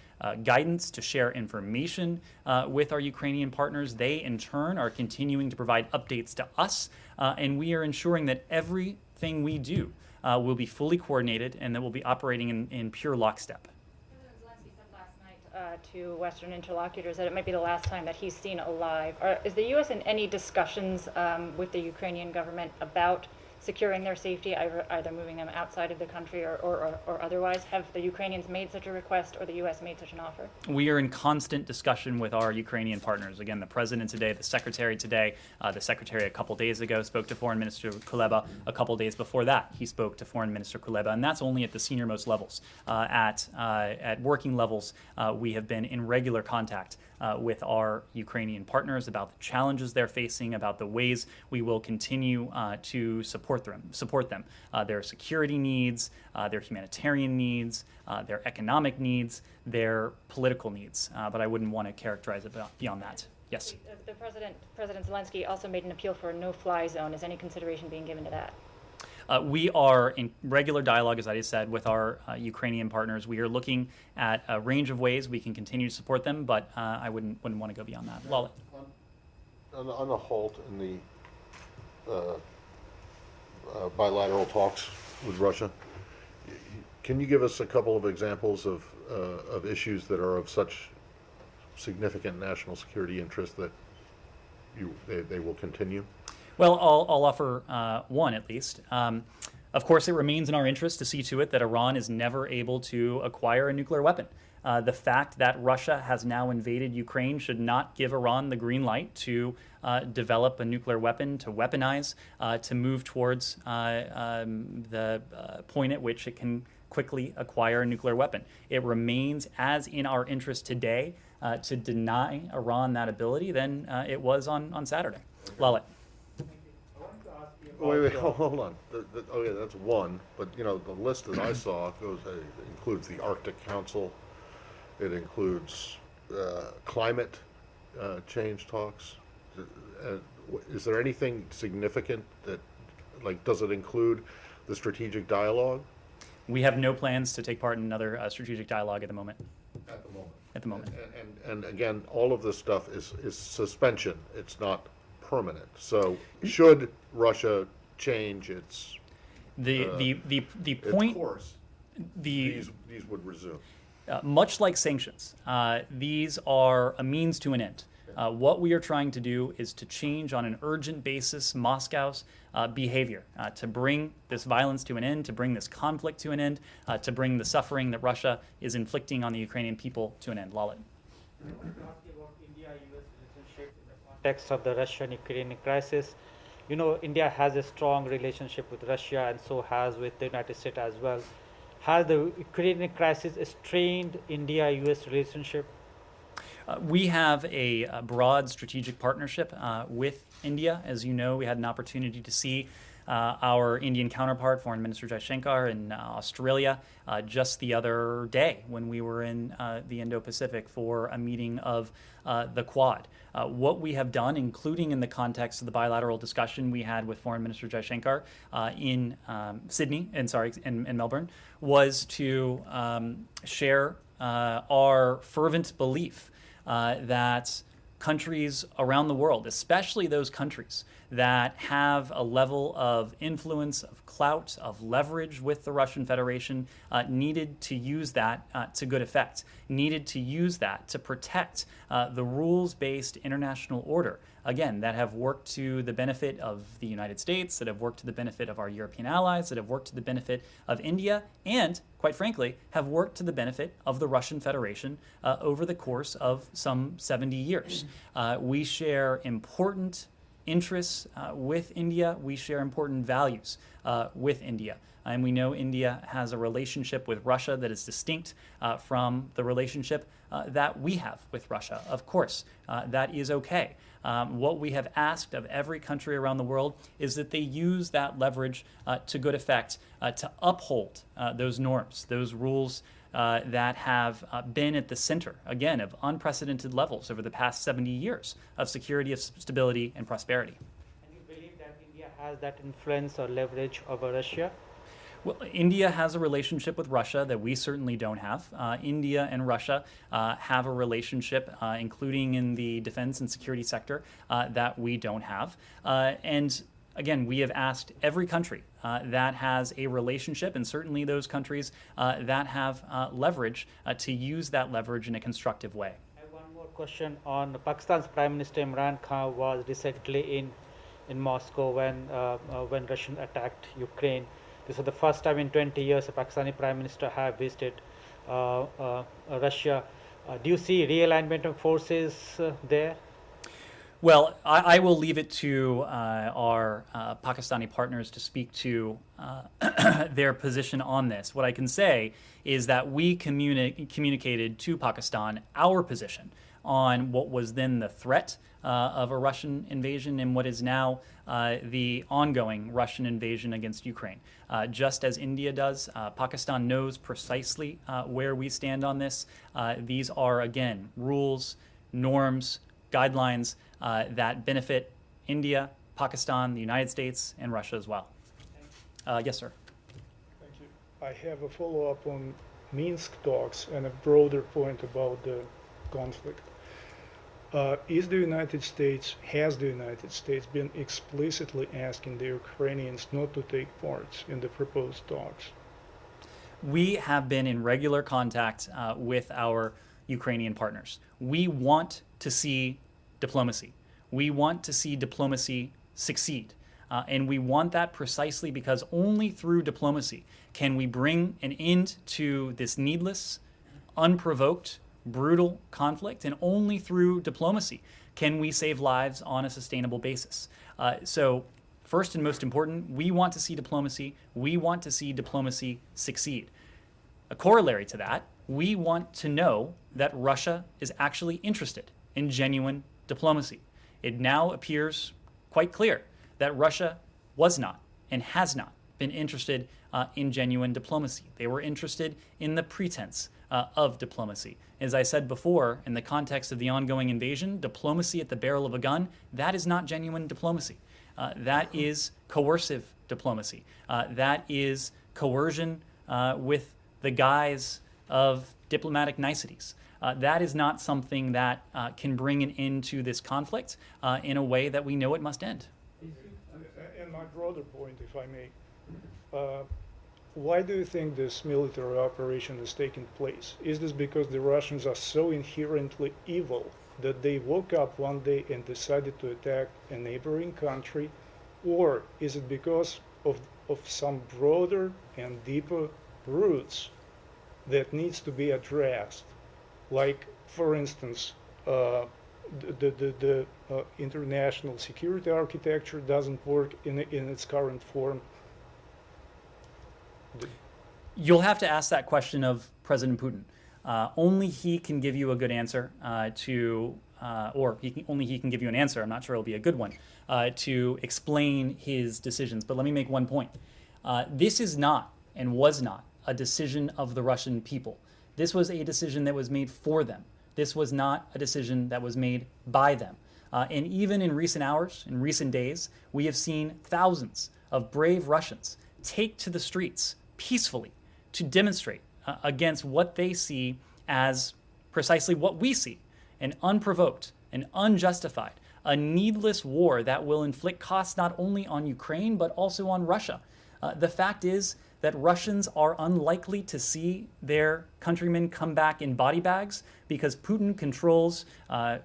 guidance, to share information with our Ukrainian partners. They, in turn, are continuing to provide updates to us, and we are ensuring that everything we do will be fully coordinated and that we'll be operating in pure lockstep. To Western interlocutors that it might be the last time that he's seen alive. Is the U.S. in any discussions with the Ukrainian government about securing their safety, either moving them outside of the country or otherwise? Have the Ukrainians made such a request or the U.S. made such an offer? We are in constant discussion with our Ukrainian partners. Again, the President today, the Secretary today, the Secretary a couple days ago spoke to Foreign Minister Kuleba. A couple days before that, he spoke to Foreign Minister Kuleba, and that's only at the senior-most levels. At working levels, we have been in regular contact with our Ukrainian partners about the challenges they're facing, about the ways we will continue to support them, their security needs, their humanitarian needs, their economic needs, their political needs. But I wouldn't want to characterize it beyond that. Yes? The President Zelensky also made an appeal for a no-fly zone. Is any consideration being given to that? We are in regular dialogue, as I just said, with our Ukrainian partners. We are looking at a range of ways we can continue to support them, but I wouldn't want to go beyond that. Well, on the halt in the bilateral talks with Russia, can you give us a couple of examples of issues that are of such significant national security interest that they will continue? Well, I'll offer one at least. Of course, it remains in our interest to see to it that Iran is never able to acquire a nuclear weapon. The fact that Russia has now invaded Ukraine should not give Iran the green light to develop a nuclear weapon, to weaponize, to move towards the point at which it can quickly acquire a nuclear weapon. It remains as in our interest today to deny Iran that ability than it was on Saturday. Lalit. Wait, hold on. Okay, that's one, but you know, the list that I saw includes the Arctic Council, it includes climate change talks. Is there anything significant that, like, does it include the strategic dialogue? We have no plans to take part in another strategic dialogue at the moment. At the moment. At the moment. And again, all of this stuff is suspension. It's not permanent. So should Russia change its point, course, these would resume. Much like sanctions, these are a means to an end. What we are trying to do is to change on an urgent basis Moscow's behavior, to bring this violence to an end, to bring this conflict to an end, to bring the suffering that Russia is inflicting on the Ukrainian people to an end. Lalit. I want to ask you about India-US relationship in the context of the Russian-Ukrainian crisis. You know, India has a strong relationship with Russia and so has with the United States as well. Has the Ukrainian crisis strained India-US relationship? We have a broad strategic partnership with India. As you know, we had an opportunity to see our Indian counterpart, Foreign Minister Jaishankar, in Australia just the other day when we were in the Indo-Pacific for a meeting of the Quad. What we have done, including in the context of the bilateral discussion we had with Foreign Minister Jaishankar in Melbourne, was to share our fervent belief that countries around the world, especially those countries that have a level of influence, of clout, of leverage with the Russian Federation, needed to use that to good effect, needed to use that to protect the rules-based international order, again, that have worked to the benefit of the United States, that have worked to the benefit of our European allies, that have worked to the benefit of India, and, quite frankly, have worked to the benefit of the Russian Federation over the course of some 70 years. We share important interests with India. We share important values with India. And we know India has a relationship with Russia that is distinct from the relationship that we have with Russia. Of course, that is okay. What we have asked of every country around the world is that they use that leverage to good effect to uphold those norms, those rules that have been at the center, again, of unprecedented levels over the past 70 years of security, of stability, and prosperity. And you believe that India has that influence or leverage over Russia? Well, India has a relationship with Russia that we certainly don't have. India and Russia have a relationship, including in the defense and security sector, that we don't have. And again, we have asked every country that has a relationship, and certainly those countries that have leverage, to use that leverage in a constructive way. I have one more question on Pakistan's Prime Minister Imran Khan was recently in Moscow when Russian attacked Ukraine. This was the first time in 20 years a Pakistani Prime Minister have visited Russia. Do you see realignment of forces there? Well, I will leave it to our Pakistani partners to speak to their position on this. What I can say is that we communicated to Pakistan our position on what was then the threat of a Russian invasion and what is now the ongoing Russian invasion against Ukraine. Just as India does, Pakistan knows precisely where we stand on this. These are, again, rules, norms, guidelines that benefit India, Pakistan, the United States, and Russia as well. Yes, sir. Thank you. I have a follow-up on Minsk talks and a broader point about the conflict. Has the United States been explicitly asking the Ukrainians not to take part in the proposed talks? We have been in regular contact with our Ukrainian partners. We want to see diplomacy. We want to see diplomacy succeed. And we want that precisely because only through diplomacy can we bring an end to this needless, unprovoked, brutal conflict, and only through diplomacy can we save lives on a sustainable basis. So first and most important, we want to see diplomacy. We want to see diplomacy succeed. A corollary to that we want to know that Russia is actually interested in genuine diplomacy. It now appears quite clear that Russia was not and has not been interested in genuine diplomacy. They were interested in the pretense of diplomacy. As I said before, in the context of the ongoing invasion, diplomacy at the barrel of a gun, that is not genuine diplomacy. That is coercive diplomacy. That is coercion with the guise of diplomatic niceties. That is not something that can bring an end to this conflict in a way that we know it must end. And my broader point, if I may, why do you think this military operation is taking place? Is this because the Russians are so inherently evil that they woke up one day and decided to attack a neighboring country? Or is it because of some broader and deeper roots that needs to be addressed? Like, for instance, the international security architecture doesn't work in its current form. You'll have to ask that question of President Putin. Only he can give you a good answer only he can give you an answer. I'm not sure it'll be a good one to explain his decisions. But let me make one point. This is not and was not a decision of the Russian people. This was a decision that was made for them. This was not a decision that was made by them. And even in recent hours, in recent days, we have seen thousands of brave Russians take to the streets peacefully to demonstrate against what they see as precisely what we see, an unprovoked, an unjustified, a needless war that will inflict costs not only on Ukraine, but also on Russia. The fact is that Russians are unlikely to see their countrymen come back in body bags because Putin controls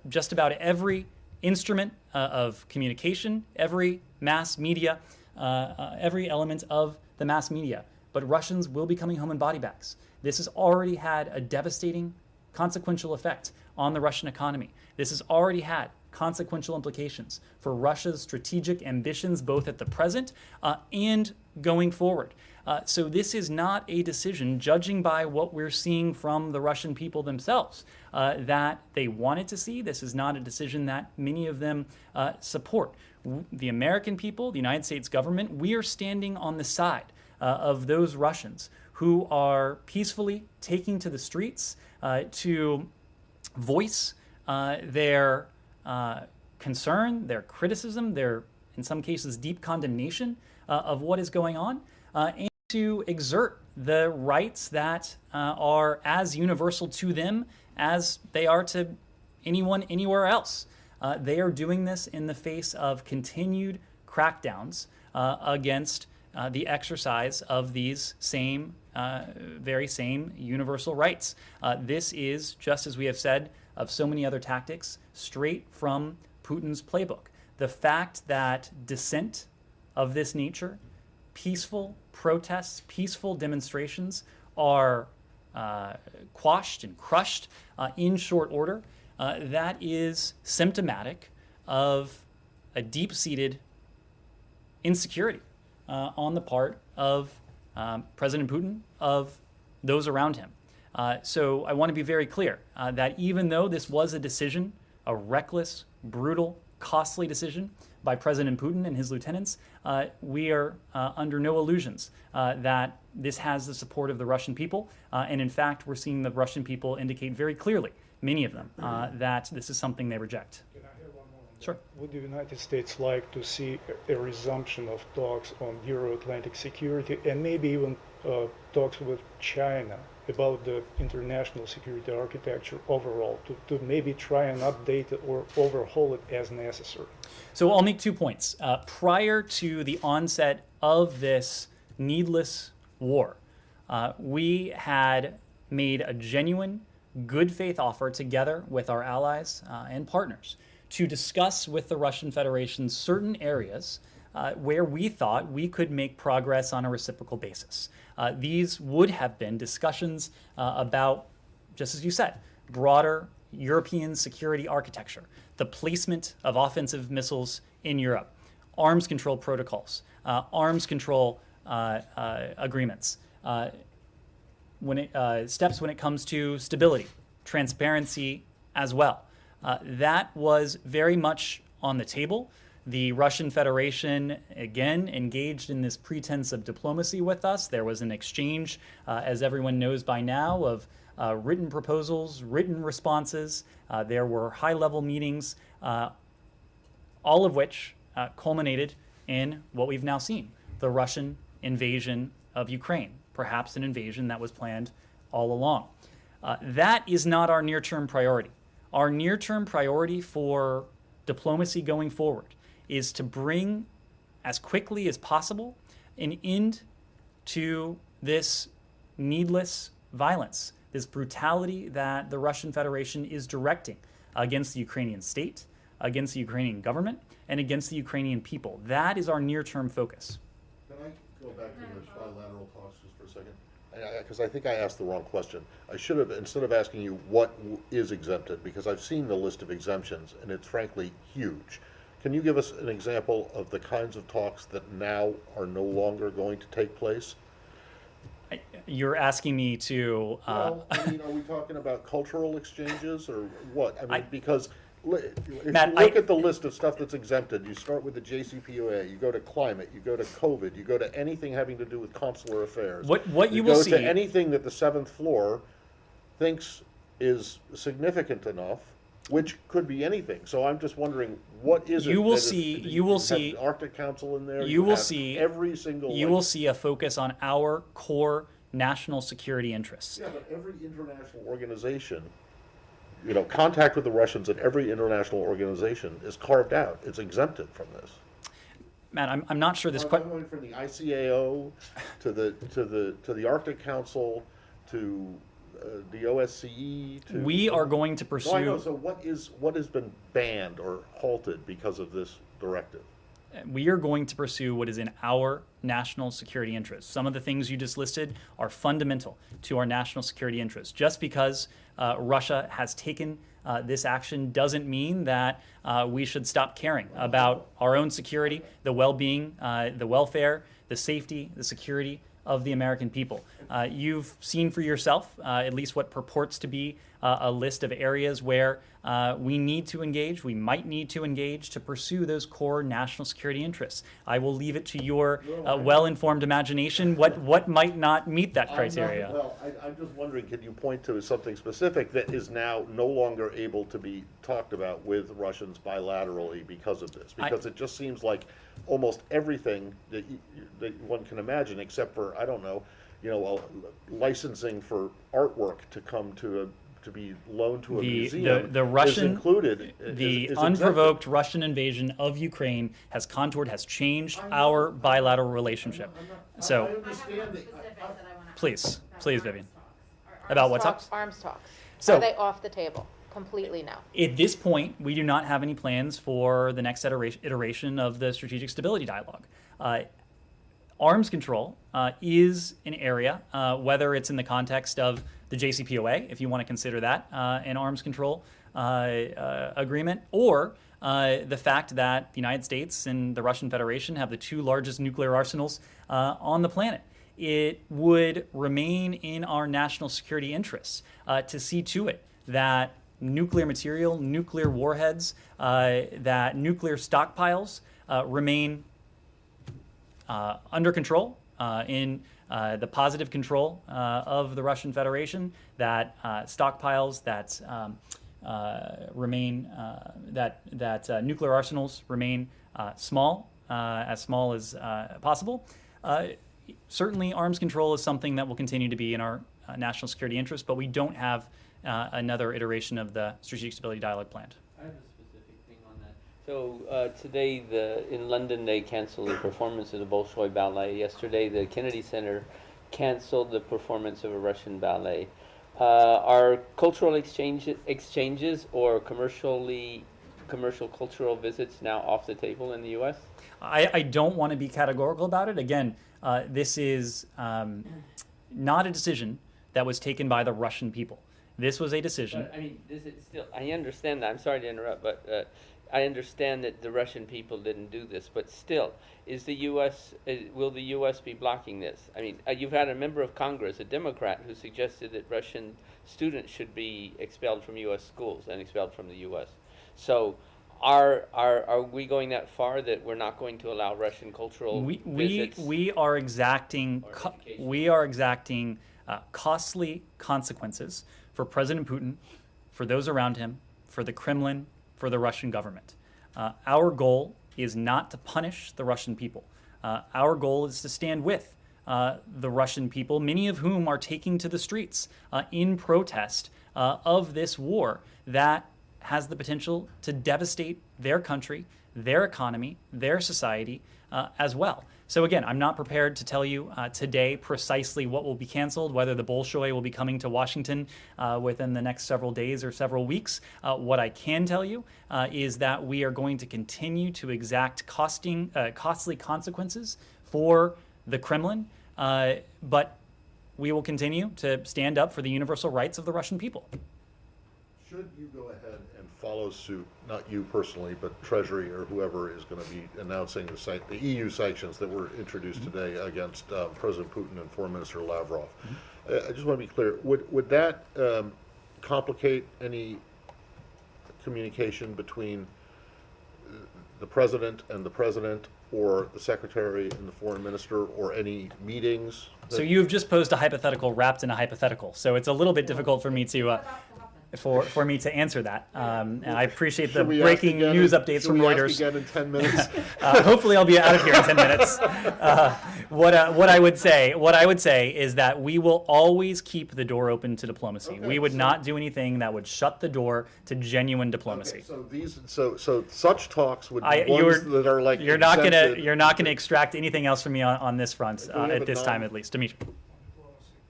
just about every instrument of communication, every mass media, every element of the mass media. But Russians will be coming home in body bags. This has already had a devastating consequential effect on the Russian economy. This has already had consequential implications for Russia's strategic ambitions, both at the present and going forward. So this is not a decision, judging by what we're seeing from the Russian people themselves, that they wanted to see. This is not a decision that many of them support. The American people, the United States government, we are standing on the side of those Russians who are peacefully taking to the streets to voice their concern, their criticism, their, in some cases, deep condemnation of what is going on, and to exert the rights that are as universal to them as they are to anyone anywhere else. They are doing this in the face of continued crackdowns against the exercise of these very same universal rights. This is, just as we have said of so many other tactics, straight from Putin's playbook. The fact that dissent of this nature, peaceful protests, peaceful demonstrations are quashed and crushed in short order, that is symptomatic of a deep-seated insecurity on the part of President Putin, of those around him. So I want to be very clear that even though this was a decision, a reckless, brutal, costly decision by President Putin and his lieutenants, we are under no illusions that this has the support of the Russian people. And in fact, we're seeing the Russian people indicate very clearly, many of them, that this is something they reject. Can I have one more on that? Sure. Would the United States like to see a resumption of talks on Euro-Atlantic security and maybe even talks with China about the international security architecture overall, to maybe try and update it or overhaul it as necessary? So I'll make 2 points. Prior to the onset of this needless war, we had made a genuine, good faith offer together with our allies and partners to discuss with the Russian Federation certain areas where we thought we could make progress on a reciprocal basis. These would have been discussions about, just as you said, broader European security architecture, the placement of offensive missiles in Europe, arms control protocols, arms control agreements, steps when it comes to stability, transparency as well. That was very much on the table. The Russian Federation, again, engaged in this pretense of diplomacy with us. There was an exchange, as everyone knows by now, of written proposals, written responses. There were high-level meetings, all of which culminated in what we've now seen, the Russian invasion of Ukraine, perhaps an invasion that was planned all along. That is not our near-term priority. Our near-term priority for diplomacy going forward is to bring, as quickly as possible, an end to this needless violence, this brutality that the Russian Federation is directing against the Ukrainian state, against the Ukrainian government, and against the Ukrainian people. That is our near-term focus. Can I go back to the bilateral talks just for a second? Because I think I asked the wrong question. I should have, instead of asking you what is exempted, because I've seen the list of exemptions, and it's frankly huge. Can you give us an example of the kinds of talks that now are no longer going to take place? You're asking me to... Well, I mean, are we talking about cultural exchanges or what? I mean, because if Matt, you look at the list of stuff that's exempted, you start with the JCPOA, you go to climate, you go to COVID, you go to anything having to do with consular affairs. What you you will go see... to anything that the seventh floor thinks is significant enough, which could be anything. So I'm just wondering, what is it? You will that see. is, You will have see. the Arctic Council in there. You will have see every single. You will see a focus on our core national security interests. Yeah, but every international organization, you know, contact with the Russians at every international organization is carved out. It's exempted from this. Matt, I'm not sure this. I'm going from the ICAO to the Arctic Council to the OSCE. To we are going to pursue. No, I know. So what has been banned or halted because of this directive? We are going to pursue what is in our national security interests. Some of the things you just listed are fundamental to our national security interests. Just because Russia has taken this action doesn't mean that we should stop caring about our own security, the well-being, the welfare, the safety, the security of the American people. You've seen for yourself at least what purports to be a list of areas where we need to engage, we might need to engage to pursue those core national security interests. I will leave it to your well-informed imagination what might not meet that criteria. I'm just wondering, can you point to something specific that is now no longer able to be talked about with Russians bilaterally because of this? Because it just seems like almost everything that one can imagine, except for, I don't know, licensing for artwork to come to be loaned to a museum the Russian, is included. The is unprovoked exempted. Russian invasion of Ukraine has contoured, has changed our bilateral relationship. So, please, Vivian. About what talks? Arms talks. So, are they off the table completely now? At this point, we do not have any plans for the next iteration of the Strategic Stability Dialogue. Arms control is an area, whether it's in the context of the JCPOA, if you want to consider that an arms control agreement, or the fact that the United States and the Russian Federation have the two largest nuclear arsenals on the planet. It would remain in our national security interests to see to it that nuclear material, nuclear warheads, that nuclear stockpiles remain under control, in the positive control of the Russian Federation, that stockpiles that remain, that nuclear arsenals remain small as possible. Certainly, arms control is something that will continue to be in our national security interest, but we don't have another iteration of the Strategic Stability Dialogue planned. I have a specific thing on that. So today, in London, they canceled the performance of the Bolshoi Ballet. Yesterday, the Kennedy Center canceled the performance of a Russian ballet. Are cultural exchanges or commercial cultural visits now off the table in the U.S.? I don't want to be categorical about it. Again, this is not a decision that was taken by the Russian people. This was a decision. But, I mean, this is still. I understand that. I'm sorry to interrupt, but I understand that the Russian people didn't do this, but still, is the U.S. Will the U.S. be blocking this? I mean, you've had a member of Congress, a Democrat, who suggested that Russian students should be expelled from U.S. schools and expelled from the U.S. So, are we going that far that we're not going to allow Russian cultural visits? We are exacting costly consequences for President Putin, for those around him, for the Kremlin, for the Russian government. Our goal is not to punish the Russian people. Our goal is to stand with the Russian people, many of whom are taking to the streets in protest of this war that has the potential to devastate their country, their economy, their society as well. So again, I'm not prepared to tell you today precisely what will be canceled, whether the Bolshoi will be coming to Washington within the next several days or several weeks. What I can tell you is that we are going to continue to exact costly consequences for the Kremlin, but we will continue to stand up for the universal rights of the Russian people. Should you go ahead and follow suit, not you personally, but Treasury or whoever is going to be announcing the EU sanctions that were introduced today against President Putin and Foreign Minister Lavrov? I just want to be clear, would that complicate any communication between the President and the President, or the Secretary and the Foreign Minister, or any meetings? So you have just posed a hypothetical wrapped in a hypothetical, so it's a little bit difficult for me to for me to answer that. And I appreciate the breaking news updates from Reuters. Should we ask again in 10 minutes? Hopefully I'll be out of here in 10 minutes. What I would say is that we will always keep the door open to diplomacy. Okay, we would not do anything that would shut the door to genuine diplomacy. Okay, so such talks would be ones that are like you're not gonna extract anything else from me on this front at this time, at least. Dimitri.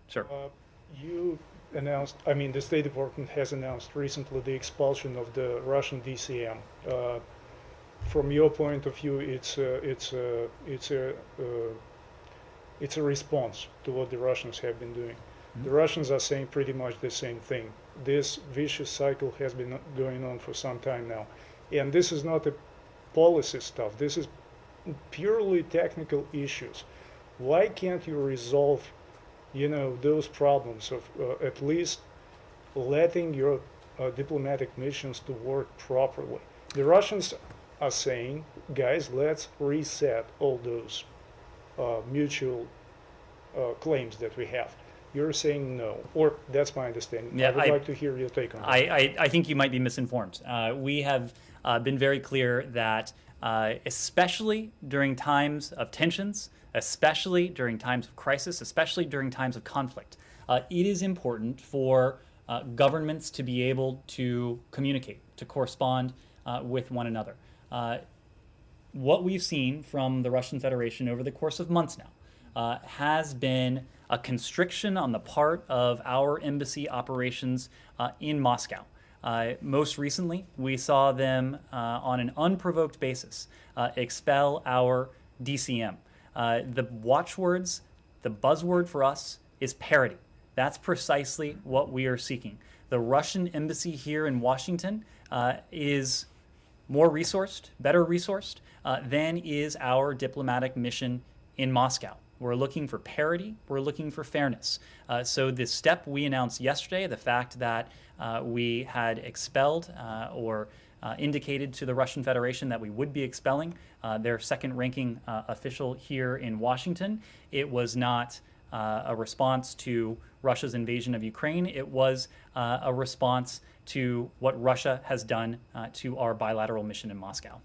Sure. You announced, the State Department has announced recently the expulsion of the Russian DCM. From your point of view, it's a response to what the Russians have been doing. Mm-hmm. The Russians are saying pretty much the same thing. This vicious cycle has been going on for some time now, and this is not a policy stuff. This is purely technical issues. Why can't you resolve those problems of at least letting your diplomatic missions to work properly? The Russians are saying, guys, let's reset all those mutual claims that we have. You're saying no, or that's my understanding. Yeah, I would like to hear your take on that. I think you might be misinformed. We have been very clear that especially during times of tensions, especially during times of crisis, especially during times of conflict, it is important for governments to be able to communicate, to correspond with one another. What we've seen from the Russian Federation over the course of months now has been a constriction on the part of our embassy operations in Moscow. Most recently, we saw them on an unprovoked basis expel our DCM. The watchwords, the buzzword for us is parity. That's precisely what we are seeking. The Russian embassy here in Washington is more resourced, better resourced than is our diplomatic mission in Moscow. We're looking for parity. We're looking for fairness. So the step we announced yesterday, the fact that we had expelled or indicated to the Russian Federation that we would be expelling their second-ranking official here in Washington, it was not a response to Russia's invasion of Ukraine. It was a response to what Russia has done to our bilateral mission in Moscow.